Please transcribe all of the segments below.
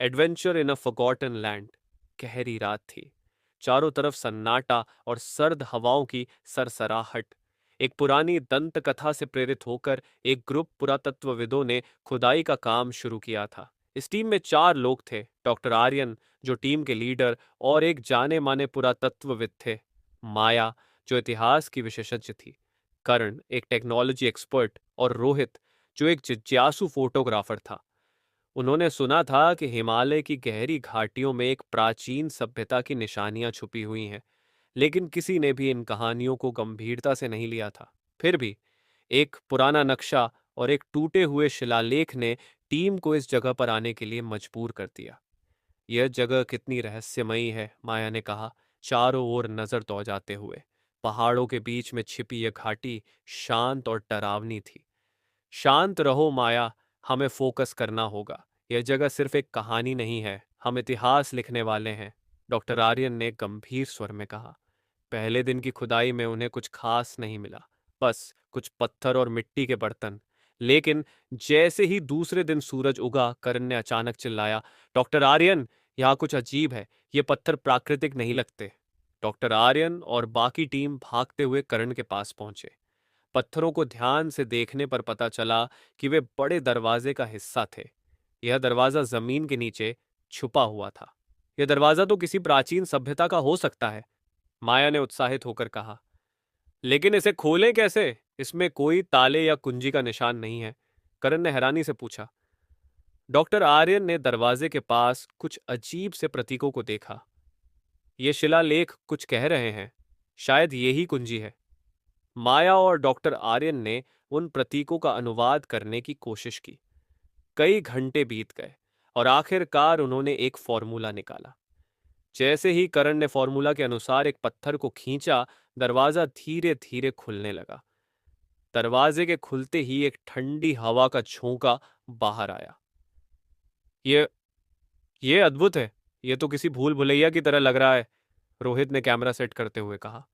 Adventure in a forgotten land. गहरी रात थी। चारों तरफ सन्नाटा और सर्द हवाओं की सरसराहट। एक पुरानी दंत कथा से प्रेरित होकर एक ग्रुप पुरातत्वविदों ने खुदाई का काम शुरू किया था। इस टीम में 4 लोग थे। डॉक्टर आर्यन, जो टीम के लीडर और एक जाने माने पुरातत्वविद थे। माया, जो इतिहास की विशेषज्ञ थी। करण, एक टेक्नोलॉजी एक्सपर्ट। और रोहित, जो एक जिज्ञासु फोटोग्राफर था। उन्होंने सुना था कि हिमालय की गहरी घाटियों में एक प्राचीन सभ्यता की निशानियां छुपी हुई हैं, लेकिन किसी ने भी इन कहानियों को गंभीरता से नहीं लिया था। फिर भी एक पुराना नक्शा और एक टूटे हुए शिलालेख ने टीम को इस जगह पर आने के लिए मजबूर कर दिया। यह जगह कितनी रहस्यमयी है, माया ने कहा, चारों ओर नजर दौड़ाते हुए। पहाड़ों के बीच में छिपी यह घाटी शांत और डरावनी थी। शांत रहो माया, हमें फोकस करना होगा। यह जगह सिर्फ एक कहानी नहीं है, हम इतिहास लिखने वाले हैं, डॉक्टर आर्यन ने गंभीर स्वर में कहा। पहले दिन की खुदाई में उन्हें कुछ खास नहीं मिला, बस कुछ पत्थर और मिट्टी के बर्तन। लेकिन जैसे ही दूसरे दिन सूरज उगा, करण ने अचानक चिल्लाया, डॉक्टर आर्यन, यहाँ कुछ अजीब है, ये पत्थर प्राकृतिक नहीं लगते। डॉक्टर आर्यन और बाकी टीम भागते हुए करण के पास पहुंचे। पत्थरों को ध्यान से देखने पर पता चला कि वे बड़े दरवाजे का हिस्सा थे। यह दरवाजा जमीन के नीचे छुपा हुआ था। यह दरवाजा तो किसी प्राचीन सभ्यता का हो सकता है, माया ने उत्साहित होकर कहा। लेकिन इसे खोलें कैसे? इसमें कोई ताले या कुंजी का निशान नहीं है, करण ने हैरानी से पूछा। डॉक्टर आर्यन ने दरवाजे के पास कुछ अजीब से प्रतीकों को देखा। ये शिलालेख कुछ कह रहे हैं, शायद यही कुंजी है। माया और डॉक्टर आर्यन ने उन प्रतीकों का अनुवाद करने की कोशिश की। कई घंटे बीत गए और आखिरकार उन्होंने एक फॉर्मूला निकाला। जैसे ही करण ने फॉर्मूला के अनुसार एक पत्थर को खींचा, दरवाजा धीरे धीरे खुलने लगा। दरवाजे के खुलते ही एक ठंडी हवा का झोंका बाहर आया। ये ये अद्भुत है। ये तो किसी भूल भुलैया की तरह लग रहा है, रोहित ने कैमरा सेट करते हुए कहा।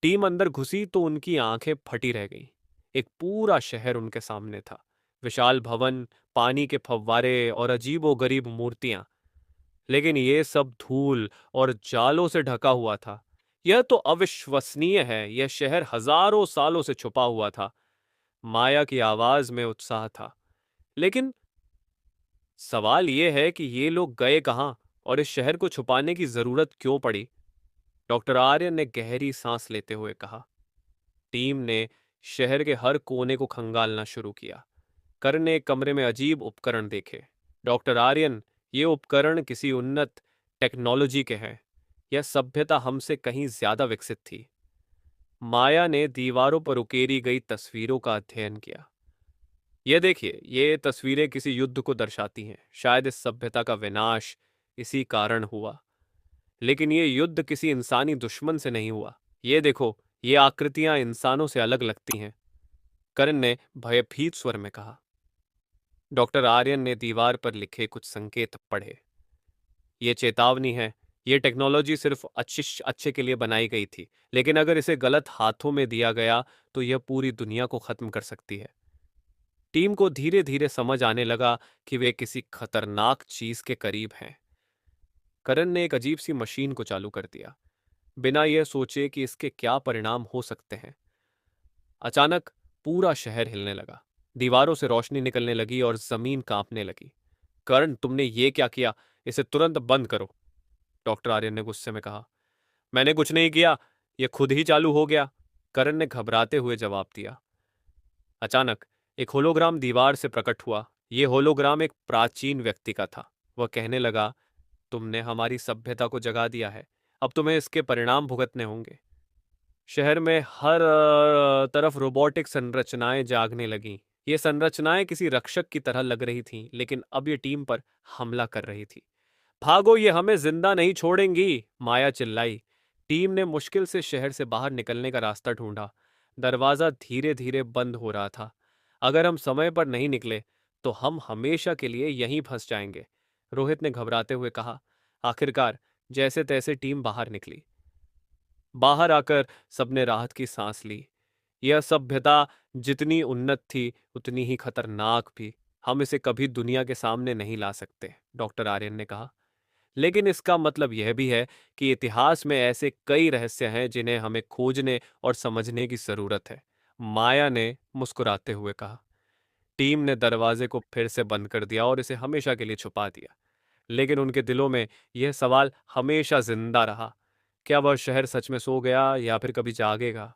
टीम अंदर घुसी तो उनकी आंखें फटी रह गईं। एक पूरा शहर उनके सामने था। विशाल भवन, पानी के फव्वारे और अजीबोगरीब मूर्तियां। लेकिन ये सब धूल और जालों से ढका हुआ था। यह तो अविश्वसनीय है, यह शहर हजारों सालों से छुपा हुआ था। माया की आवाज में उत्साह था। लेकिन सवाल यह है कि ये लोग गए कहां और इस शहर को छुपाने की जरूरत क्यों पड़ी? डॉक्टर आर्यन ने गहरी सांस लेते हुए कहा। टीम ने शहर के हर कोने को खंगालना शुरू किया। करण ने एक कमरे में अजीब उपकरण देखे। डॉक्टर आर्यन, ये उपकरण किसी उन्नत टेक्नोलॉजी के हैं। यह सभ्यता हमसे कहीं ज्यादा विकसित थी। माया ने दीवारों पर उकेरी गई तस्वीरों का अध्ययन किया। ये देखिए, ये तस्वीरें किसी युद्ध को दर्शाती हैं। शायद इस सभ्यता का विनाश इसी कारण हुआ। लेकिन ये युद्ध किसी इंसानी दुश्मन से नहीं हुआ। ये देखो, ये आकृतियां इंसानों से अलग लगती हैं, करण ने भयभीत स्वर में कहा। डॉक्टर आर्यन ने दीवार पर लिखे कुछ संकेत पढ़े। ये चेतावनी है। ये टेक्नोलॉजी सिर्फ अच्छे के लिए बनाई गई थी, लेकिन अगर इसे गलत हाथों में दिया गया तो यह पूरी दुनिया को खत्म कर सकती है। टीम को धीरे धीरे समझ आने लगा कि वे किसी खतरनाक चीज के करीब हैं। करण ने एक अजीब सी मशीन को चालू कर दिया, बिना यह सोचे कि इसके क्या परिणाम हो सकते हैं। अचानक पूरा शहर हिलने लगा। दीवारों से रोशनी निकलने लगी और जमीन कांपने लगी। करण, तुमने ये क्या किया? इसे तुरंत बंद करो, डॉक्टर आर्यन ने गुस्से में कहा। मैंने कुछ नहीं किया, यह खुद ही चालू हो गया, करण ने घबराते हुए जवाब दिया। अचानक एक होलोग्राम दीवार से प्रकट हुआ। यह होलोग्राम एक प्राचीन व्यक्ति का था। वह कहने लगा, तुमने हमारी सभ्यता को जगा दिया है, अब तुम्हें इसके परिणाम भुगतने होंगे। शहर में हर तरफ रोबोटिक संरचनाएं जागने लगीं। ये संरचनाएं किसी रक्षक की तरह लग रही थीं, लेकिन अब ये टीम पर हमला कर रही थी। भागो, ये हमें जिंदा नहीं छोड़ेंगी, माया चिल्लाई। टीम ने मुश्किल से शहर से बाहर निकलने का रास्ता ढूंढा। दरवाजा धीरे धीरे बंद हो रहा था। अगर हम समय पर नहीं निकले तो हम हमेशा के लिए यहीं फंस जाएंगे, रोहित ने घबराते हुए कहा। आखिरकार जैसे तैसे टीम बाहर निकली। बाहर आकर सबने राहत की सांस ली। यह सभ्यता जितनी उन्नत थी, उतनी ही खतरनाक भी। हम इसे कभी दुनिया के सामने नहीं ला सकते, डॉक्टर आर्यन ने कहा। लेकिन इसका मतलब यह भी है कि इतिहास में ऐसे कई रहस्य हैं जिन्हें हमें खोजने और समझने की जरूरत है, माया ने मुस्कुराते हुए कहा। टीम ने दरवाजे को फिर से बंद कर दिया और इसे हमेशा के लिए छुपा दिया। लेकिन उनके दिलों में यह सवाल हमेशा जिंदा रहा, क्या वह शहर सच में सो गया या फिर कभी जागेगा?